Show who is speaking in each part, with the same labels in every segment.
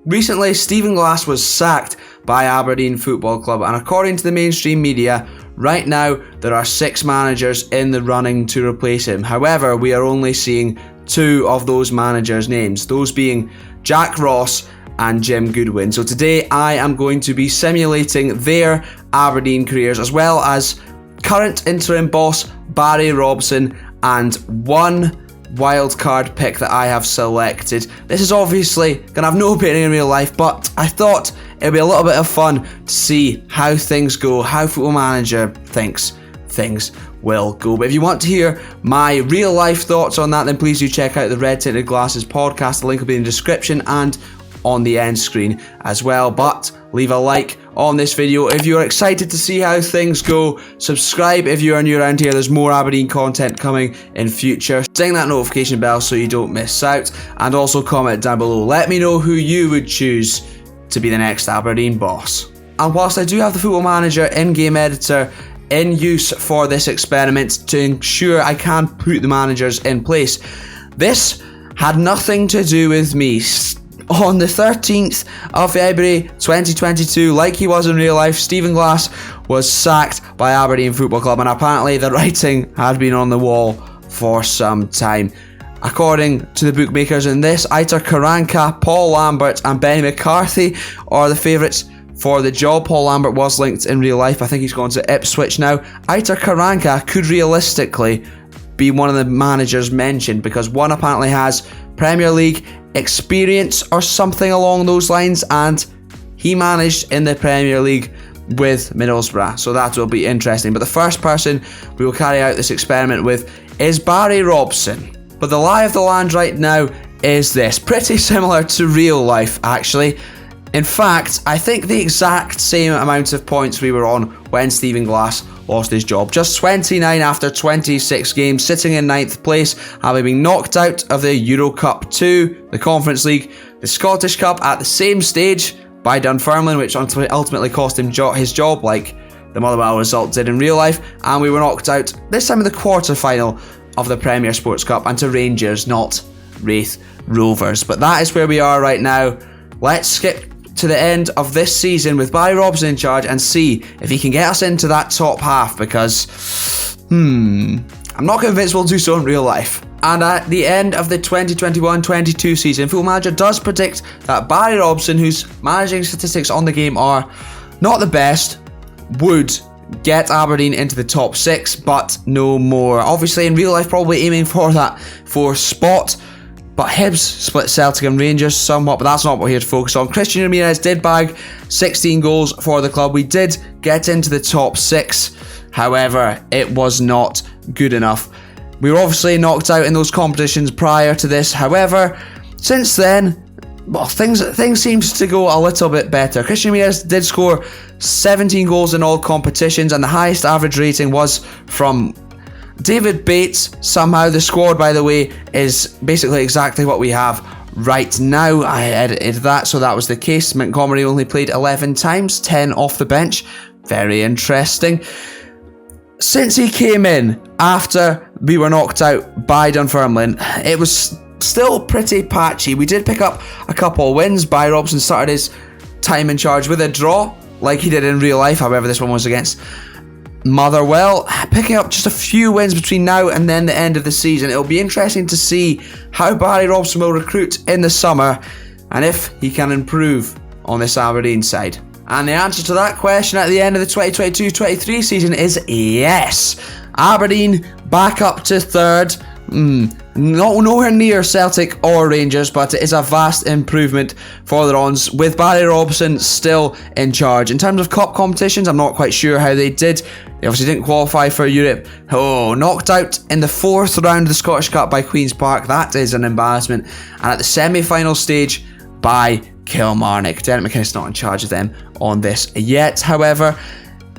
Speaker 1: Recently, Stephen Glass was sacked by Aberdeen Football Club, and according to the mainstream media, right now there are 6 managers in the running to replace him. However, we are only seeing 2 of those managers' names, those being Jack Ross and Jim Goodwin. So today I am going to be simulating their Aberdeen careers, as well as current interim boss Barry Robson and one wildcard pick that I have selected. This is obviously going to have no bearing in real life, but I thought it would be a little bit of fun to see how things go, how Football Manager thinks things will go. But if you want to hear my real life thoughts on that, then please do check out the Red Tinted Glasses podcast. The link will be in the description and on the end screen as well. But leave a like on this video if you're excited to see how things go. Subscribe if you are new around here. There's more Aberdeen content coming in future. Ding that notification bell so you don't miss out, and also comment down below. Let me know who you would choose to be the next Aberdeen boss. And whilst I do have the Football Manager in-game editor in use for this experiment to ensure I can put the managers in place, this had nothing to do with me. On the 13th of February 2022, like he was in real life, Stephen Glass was sacked by Aberdeen Football Club, and apparently the writing had been on the wall for some time. According to the bookmakers in this, Aitor Karanka, Paul Lambert and Benny McCarthy are the favourites for the job. Paul Lambert was linked in real life. I think he's gone to Ipswich now. Aitor Karanka could realistically be one of the managers mentioned, because one apparently has Premier League experience or something along those lines, and he managed in the Premier League with Middlesbrough, so that will be interesting. But the first person we will carry out this experiment with is Barry Robson. But the lie of the land right now is this, pretty similar to real life actually. In fact, I think the exact same amount of points we were on when Stephen Glass lost his job. Just 29 after 26 games, sitting in 9th place, having been knocked out of the Euro Cup 2, the Conference League, the Scottish Cup at the same stage by Dunfermline, which ultimately cost him his job, like the Motherwell result did in real life, and we were knocked out this time in the quarter-final of the Premier Sports Cup, and to Rangers, not Wraith Rovers. But that is where we are right now. Let's skip to the end of this season with Barry Robson in charge and see if he can get us into that top half, because I'm not convinced we'll do so in real life. And at the end of the 2021-22 season, Football Manager does predict that Barry Robson, whose managing statistics on the game are not the best, would get Aberdeen into the top 6, but no more. Obviously in real life probably aiming for that 4th spot. But Hibs split Celtic and Rangers somewhat, but that's not what we're here to focus on. Christian Ramirez did bag 16 goals for the club. We did get into the top 6. However, it was not good enough. We were obviously knocked out in those competitions prior to this. However, since then, well, things seems to go a little bit better. Christian Ramirez did score 17 goals in all competitions, and the highest average rating was from David Bates. Somehow the squad, by the way, is basically exactly what we have right now. I edited that, so that was the case. Montgomery only played 11 times, 10 off the bench. Very interesting. Since he came in after we were knocked out by Dunfermline, it was still pretty patchy. We did pick up a couple of wins. Barry Robson started his time in charge with a draw, like he did in real life. However, this one was against Motherwell, picking up just a few wins between now and then the end of the season. It'll be interesting to see how Barry Robson will recruit in the summer and if he can improve on this Aberdeen side. And the answer to that question at the end of the 2022-23 season is yes. Aberdeen back up to 3rd. Nowhere near Celtic or Rangers, but it is a vast improvement for the Rons, with Barry Robson still in charge. In terms of cup competitions, I'm not quite sure how they did. They obviously didn't qualify for Europe. Knocked out in the 4th round of the Scottish Cup by Queen's Park. That is an embarrassment. And at the semi-final stage by Kilmarnock. Derek McInnes not in charge of them on this yet. However,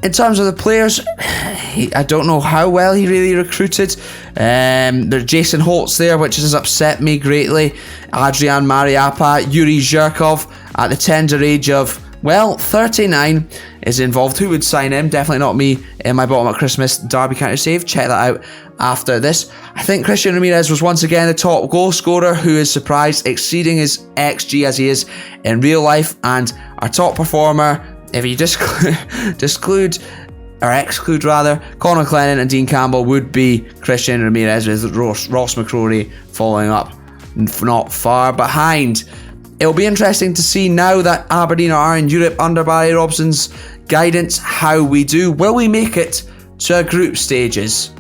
Speaker 1: in terms of the players, I don't know how well he really recruited. There's Jason Holtz there, which has upset me greatly. Adrian Mariappa, Yuri Zhirkov at the tender age of Well, 39 is involved. Who would sign him? Definitely not me in my bottom at Christmas Derby counter save. Check that out after this. I think Christian Ramirez was once again the top goal scorer, who is surprised, exceeding his XG as he is in real life. And our top performer, if you exclude Conor Clennon and Dean Campbell, would be Christian Ramirez, with Ross McCrory following up not far behind. It'll be interesting to see now that Aberdeen are in Europe under Barry Robson's guidance how we do. Will we make it to group stages?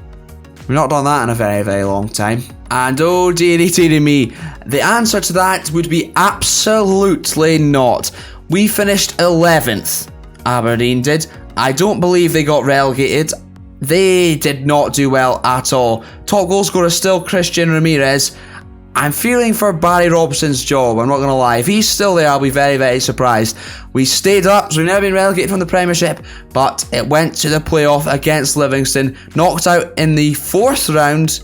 Speaker 1: We've not done that in a very, very long time. And oh dearie me, the answer to that would be absolutely not. We finished 11th. Aberdeen did. I don't believe they got relegated. They did not do well at all. Top goal scorer still Christian Ramirez. I'm feeling for Barry Robson's job, I'm not going to lie. If he's still there, I'll be very, very surprised. We stayed up, so we've never been relegated from the Premiership, but it went to the playoff against Livingston, knocked out in the 4th round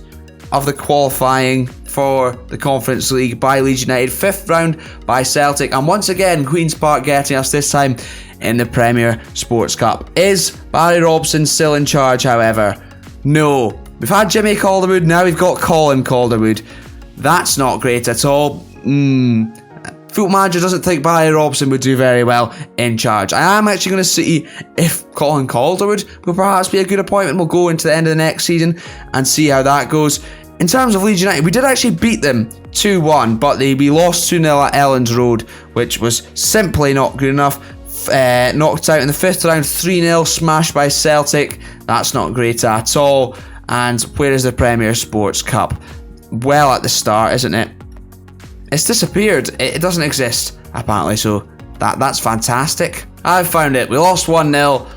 Speaker 1: of the qualifying for the Conference League by Leeds United, 5th round by Celtic, and once again, Queen's Park getting us this time in the Premier Sports Cup. Is Barry Robson still in charge, however? No. We've had Jimmy Calderwood, now we've got Colin Calderwood. That's not great at all. Football Manager doesn't think Barry Robson would do very well in charge. I am actually going to see if Colin Calderwood will perhaps be a good appointment. We'll go into the end of the next season and see how that goes. In terms of Leeds United, we did actually beat them 2-1, but we lost 2-0 at Elland Road, which was simply not good enough. Knocked out in the 5th round, 3-0, smashed by Celtic. That's not great at all. And where is the Premier Sports Cup? Well, at the start, isn't it? It's disappeared. It doesn't exist, apparently, so that's fantastic. I've found it. We lost 1-0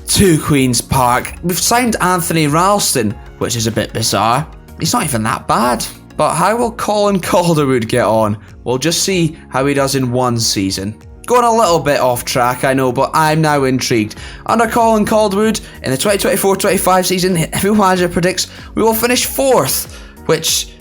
Speaker 1: to Queen's Park. We've signed Anthony Ralston, which is a bit bizarre. He's not even that bad. But how will Colin Calderwood get on? We'll just see how he does in one season. Going a little bit off track, I know, but I'm now intrigued. Under Colin Calderwood, in the 2024-25 season, Football Manager predicts we will finish 4th, which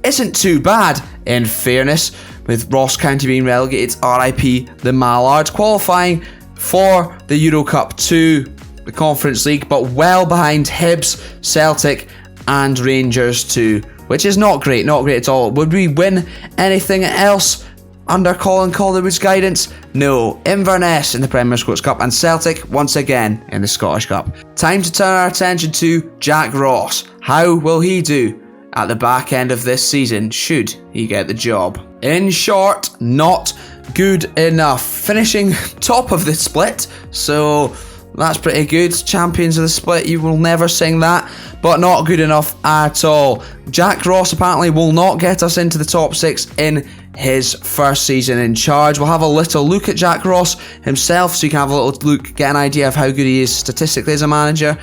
Speaker 1: isn't too bad, in fairness, with Ross County being relegated, RIP the Mallards, qualifying for the Euro Cup 2, the Conference League, but well behind Hibs, Celtic and Rangers 2, which is not great at all. Would we win anything else under Colin Calderwood's guidance? No. Inverness in the Premier Sports Cup and Celtic once again in the Scottish Cup. Time to turn our attention to Jack Ross. How will he do at the back end of this season, should he get the job? In short, not good enough. Finishing top of the split, so that's pretty good. Champions of the split, you will never sing that, but not good enough at all. Jack Ross apparently will not get us into the top 6 in his first season in charge. We'll have a little look at Jack Ross himself, so you can have a little look, get an idea of how good he is statistically as a manager.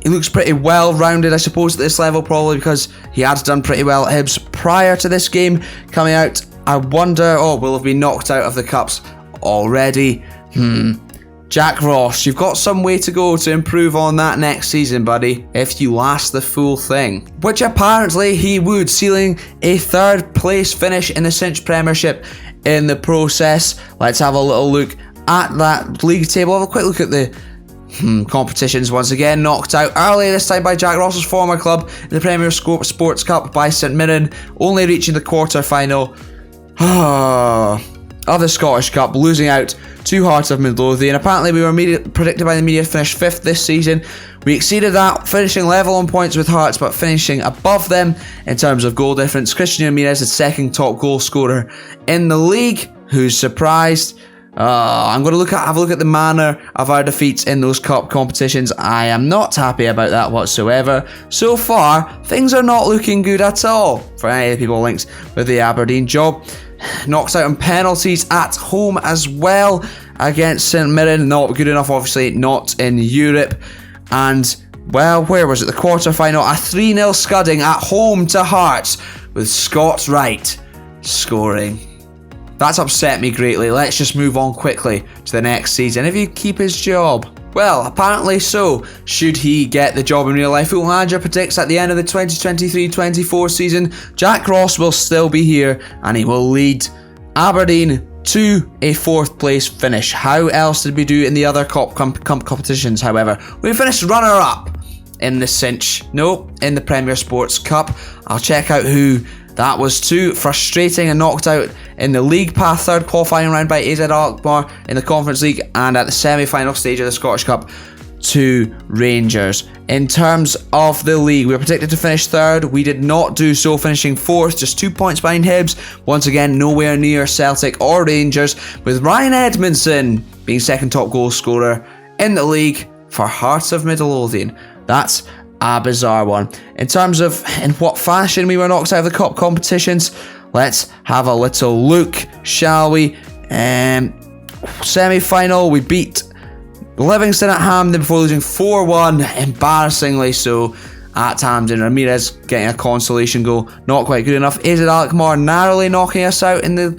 Speaker 1: He looks pretty well-rounded, I suppose, at this level, probably because he had done pretty well at Hibs prior to this game coming out. I wonder, will have been knocked out of the Cups already. Jack Ross, you've got some way to go to improve on that next season, buddy, if you last the full thing. Which apparently he would, sealing a 3rd place finish in the Cinch Premiership in the process. Let's have a little look at that league table. Have a quick look at the competitions once again. Knocked out early this time by Jack Ross's former club in the Premier Sports Cup by St Mirren, only reaching the quarter-final of the Scottish Cup, losing out to Hearts of Midlothian. Apparently we were predicted by the media to finish 5th this season. We exceeded that, finishing level on points with Hearts, but finishing above them in terms of goal difference. Christian Ramirez, the 2nd top goal scorer in the league. Who's surprised? I'm going to have a look at the manner of our defeats in those cup competitions. I am not happy about that whatsoever. So far, things are not looking good at all for any of the people linked with the Aberdeen job. Knocks out on penalties at home as well against St Mirren. Not good enough, obviously, not in Europe. And, well, where was it? The quarter-final, a 3-0 scudding at home to Hearts with Scott Wright scoring. That's upset me greatly. Let's just move on quickly to the next season. If he keep his job? Well, apparently so. Should he get the job in real life? Football Manager predicts at the end of the 2023-24 season, Jack Ross will still be here and he will lead Aberdeen to a 4th place finish. How else did we do in the other competitions, however? We finished runner-up in the Cinch. No, in the Premier Sports Cup. I'll check out who that was to. Frustrating and knocked out in the League Path 3rd qualifying round by AZ Alkmaar in the Conference League, and at the semi-final stage of the Scottish Cup to Rangers. In terms of the league, we were predicted to finish 3rd. We did not do so, finishing 4th, just 2 points behind Hibs. Once again, nowhere near Celtic or Rangers, with Ryan Edmondson being 2nd top goal scorer in the league for Hearts of Midlothian. That's a bizarre one. In terms of in what fashion we were knocked out of the cup competitions, let's have a little look, shall we? Semi-final, we beat Livingston at Hampden before losing 4-1, embarrassingly so, at Hampden. Ramirez getting a consolation goal, not quite good enough. AZ Alkmaar narrowly knocking us out in the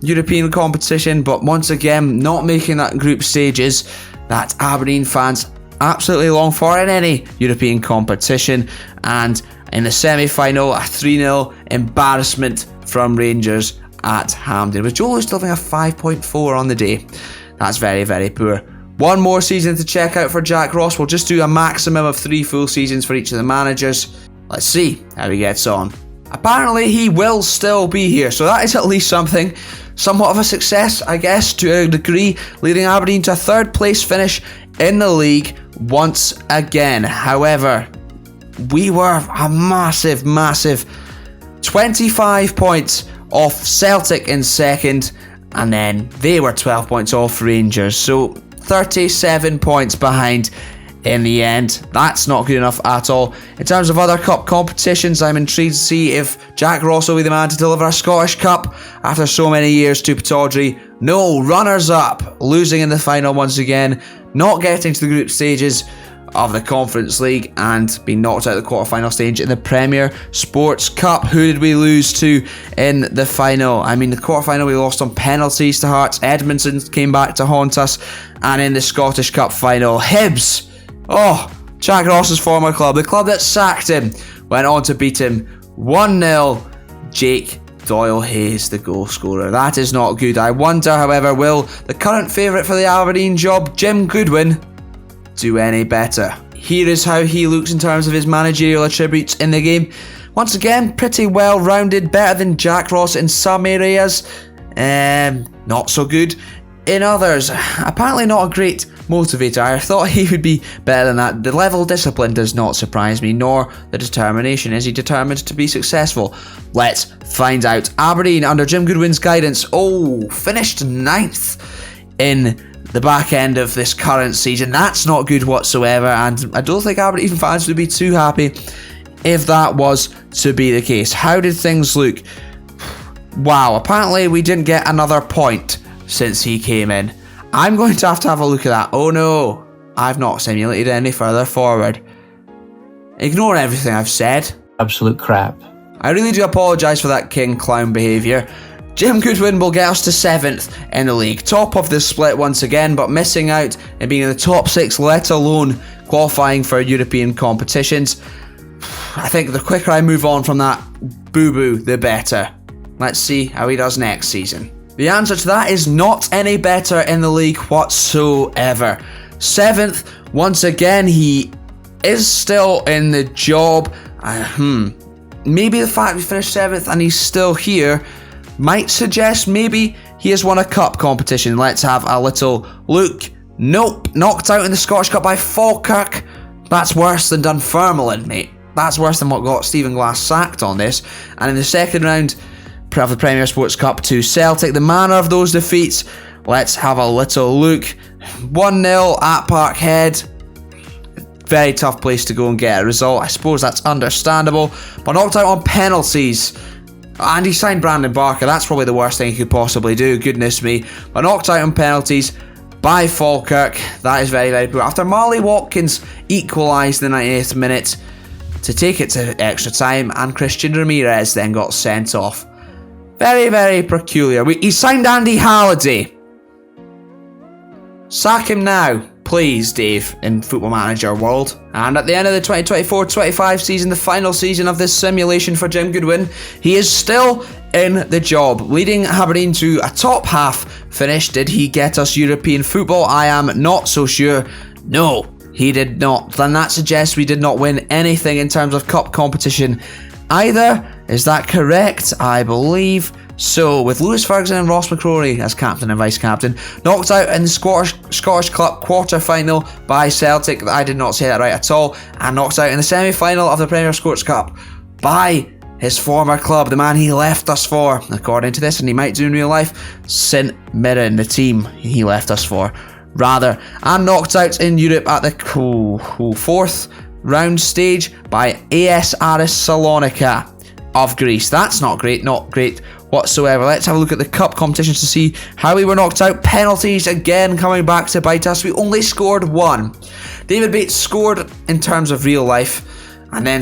Speaker 1: European competition, but once again, not making that group stages that Aberdeen fans absolutely long for in any European competition. And in the semi-final, a 3-0 embarrassment from Rangers at Hampden, with Joe Lewis still having a 5.4 on the day. That's very, very poor. One more season to check out for Jack Ross. We'll just do a maximum of 3 full seasons for each of the managers. Let's see how he gets on. Apparently he will still be here, so that is at least something. Somewhat of a success, I guess, to a degree, leading Aberdeen to a 3rd place finish in the league once again. However, we were a massive 25 points off Celtic in 2nd, and then they were 12 points off Rangers, so 37 points behind in the end. That's not good enough at all. In terms of other cup competitions, I'm intrigued to see if Jack Ross will be the man to deliver a Scottish Cup after so many years to Pittodrie. No, runners up, losing in the final once again, not getting to the group stages of the Conference League, and being knocked out of the quarterfinal stage in the Premier Sports Cup. Who did we lose to in the final? I mean, the quarterfinal we lost on penalties to Hearts. Edmondson came back to haunt us, and in the Scottish Cup final, Hibs, Jack Ross's former club, the club that sacked him, went on to beat him 1-0. Jake Doyle Hayes, the goal scorer. That is not good. I wonder, however, will the current favourite for the Aberdeen job, Jim Goodwin, do any better? Here is how he looks in terms of his managerial attributes in the game. Once again, pretty well rounded, better than Jack Ross in some areas, not so good in others. Apparently not a great motivator. I thought he would be better than that. The level of discipline does not surprise me, nor the determination. Is he determined to be successful? Let's find out. Aberdeen, under Jim Goodwin's guidance, finished 9th in the back end of this current season. That's not good whatsoever, and I don't think Aberdeen fans would be too happy if that was to be the case. How did things look? Wow, apparently we didn't get another point since he came in. I'm going to have a look at that. Oh no, I've not simulated any further forward. Ignore everything I've said.
Speaker 2: Absolute crap.
Speaker 1: I really do apologise for that king clown behaviour. Jim Goodwin will get us to 7th in the league, top of the split once again, but missing out in being in the top 6, let alone qualifying for European competitions. I think the quicker I move on from that boo-boo, the better. Let's see how he does next season. The answer to that is not any better in the league whatsoever. 7th, once again, he is still in the job. Maybe the fact we finished 7th and he's still here might suggest maybe he has won a cup competition. Let's have a little look. Nope, knocked out in the Scottish Cup by Falkirk. That's worse than Dunfermline, mate. That's worse than what got Stephen Glass sacked on this. And in the 2nd round of the Premier Sports Cup to Celtic, the manner of those defeats, let's have a little look. 1-0 at Parkhead. Very tough place to go and get a result. I suppose that's understandable. But knocked out on penalties. And he signed Brandon Barker. That's probably the worst thing he could possibly do. Goodness me. But knocked out on penalties by Falkirk. That is very, very poor. After Marley Watkins equalised in the 98th minute to take it to extra time, and Christian Ramirez then got sent off. Very, very peculiar. He signed Andy Halliday. Sack him now, please, Dave, in Football Manager world. And at the end of the 2024-25 season, the final season of this simulation for Jim Goodwin, he is still in the job, leading Aberdeen to a top half finish. Did he get us European football? I am not so sure. No, he did not. Then that suggests we did not win anything in terms of cup competition either. Is that correct? I believe so, with Lewis Ferguson and Ross McCrory as captain and vice captain. Knocked out in the Scottish Cup quarter-final by Celtic. I did not say that right at all. And knocked out in the semi-final of the Premier Sports Cup by his former club, the man he left us for, according to this, and he might do in real life, St Mirren, the team he left us for, rather. And knocked out in Europe at the fourth round stage by AS Aris Salonika of Greece. That's not great whatsoever. Let's have a look at the cup competitions to see how we were knocked out. Penalties again coming back to bite us. We only scored one. David Bates scored in terms of real life, and then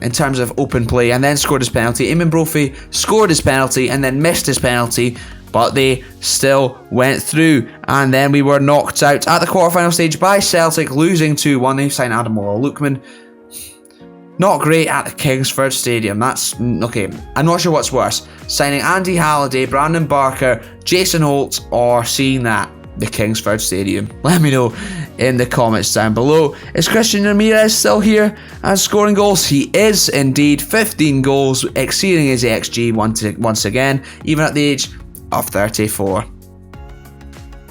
Speaker 1: in terms of open play, and then scored his penalty. Eamon Brophy scored his penalty and then missed his penalty, but they still went through. And then we were knocked out at the quarterfinal stage by Celtic, losing 2-1. They signed Adam Lukman. Not great at the Kingsford Stadium. That's okay. I'm not sure what's worse, signing Andy Halliday, Brandon Barker, Jason Holt, or seeing that the Kingsford Stadium. Let me know in the comments down below. Is Christian Ramirez still here and scoring goals? He is indeed. 15 goals, exceeding his XG once again, even at the age of 34.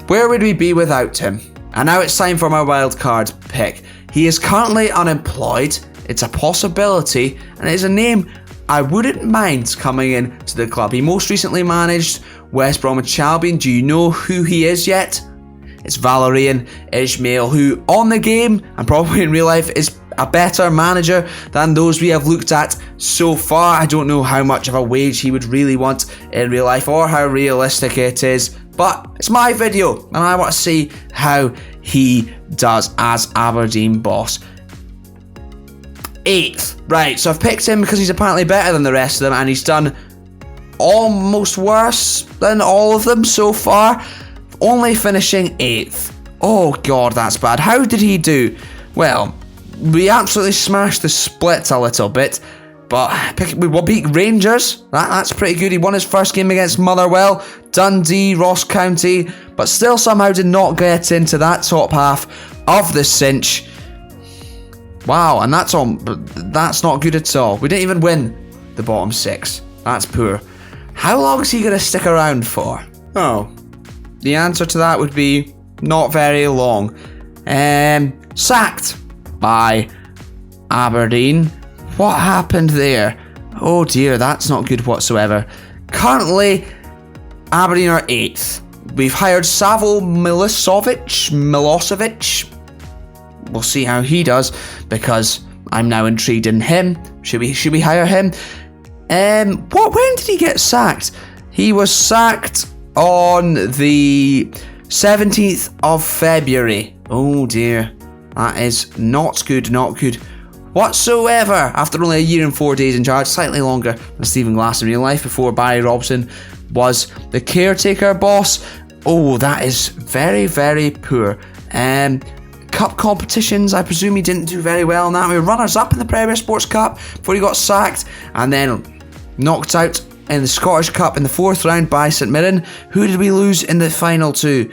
Speaker 1: Where would we be without him? And now it's time for my wildcard pick. He is currently unemployed. It's a possibility, and it is a name I wouldn't mind coming in to the club. He most recently managed West Bromwich Albion. Do you know who he is yet? It's Valérien Ismaël, who on the game and probably in real life is a better manager than those we have looked at so far. I don't know how much of a wage he would really want in real life or how realistic it is, but it's my video and I want to see how he does as Aberdeen boss. 8th. Right, so I've picked him because he's apparently better than the rest of them, and he's done almost worse than all of them so far, only finishing 8th. Oh god, that's bad. How did he do? Well, we absolutely smashed the split a little bit, but we beat Rangers. That's pretty good. He won his first game against Motherwell, Dundee, Ross County, but still somehow did not get into that top half of the cinch. Wow, and that's not good at all. We didn't even win the bottom 6. That's poor. How long is he going to stick around for? Oh, the answer to that would be not very long. Sacked by Aberdeen. What happened there? Oh dear, that's not good whatsoever. Currently, Aberdeen are 8th. We've hired Savo Milosevic. We'll see how he does, because I'm now intrigued in him. Should we hire him? When did he get sacked? He was sacked on the 17th of February. Oh dear. That is not good whatsoever. After only a year and 4 days in charge, slightly longer than Stephen Glass in real life, before Barry Robson was the caretaker boss. Oh, that is very, very poor. Cup competitions, I presume he didn't do very well in that. We were runners-up in the Premier Sports Cup before he got sacked, and then knocked out in the Scottish Cup in the 4th round by St Mirren. Who did we lose in the final to?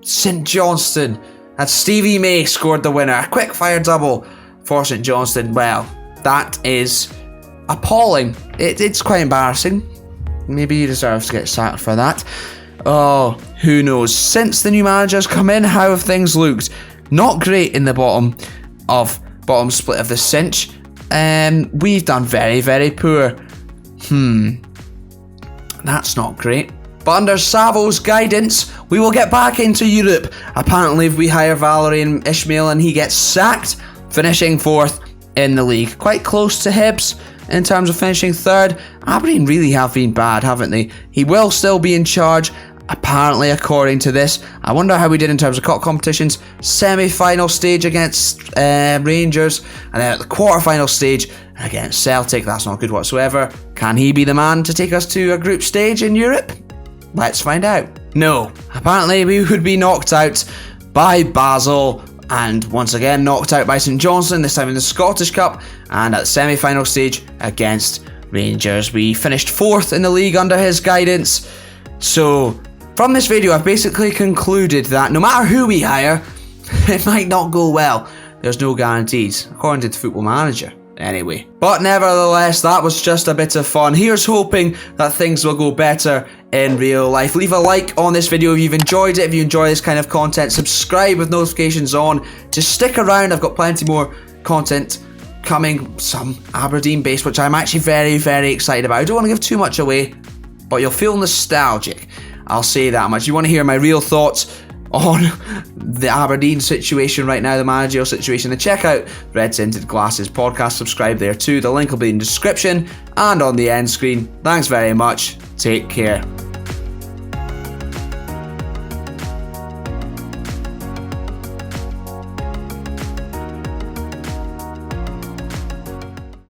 Speaker 1: St Johnstone. And Stevie May scored the winner. A quick-fire double for St Johnstone. Well, that is appalling. It's quite embarrassing. Maybe he deserves to get sacked for that. Oh, who knows? Since the new manager's come in, how have things looked? Not great in the bottom split of the cinch. We've done very, very poor. That's not great. But under Savo's guidance, we will get back into Europe. Apparently, we hire Valérien Ismaël and he gets sacked, finishing 4th in the league. Quite close to Hibs in terms of finishing 3rd. Aberdeen really have been bad, haven't they? He will still be in charge, apparently, according to this. I wonder how we did in terms of cup competitions. Semi-final stage against Rangers, and then at the quarter-final stage against Celtic. That's not good whatsoever. Can he be the man to take us to a group stage in Europe? Let's find out. No. Apparently, we would be knocked out by Basel, and once again knocked out by St Johnstone, this time in the Scottish Cup, and at the semi-final stage against Rangers. We finished 4th in the league under his guidance. So from this video, I've basically concluded that no matter who we hire, it might not go well. There's no guarantees, according to the Football Manager. Anyway, but nevertheless, that was just a bit of fun. Here's hoping that things will go better in real life. Leave a like on this video if you've enjoyed it. If you enjoy this kind of content, subscribe with notifications on. Just stick around. I've got plenty more content coming, some Aberdeen based, which I'm actually very, very excited about. I don't want to give too much away, but you'll feel nostalgic. I'll say that much. You want to hear my real thoughts on the Aberdeen situation right now, the managerial situation, then check out Red Tinted Glasses podcast. Subscribe there too. The link will be in the description and on the end screen. Thanks very much. Take care.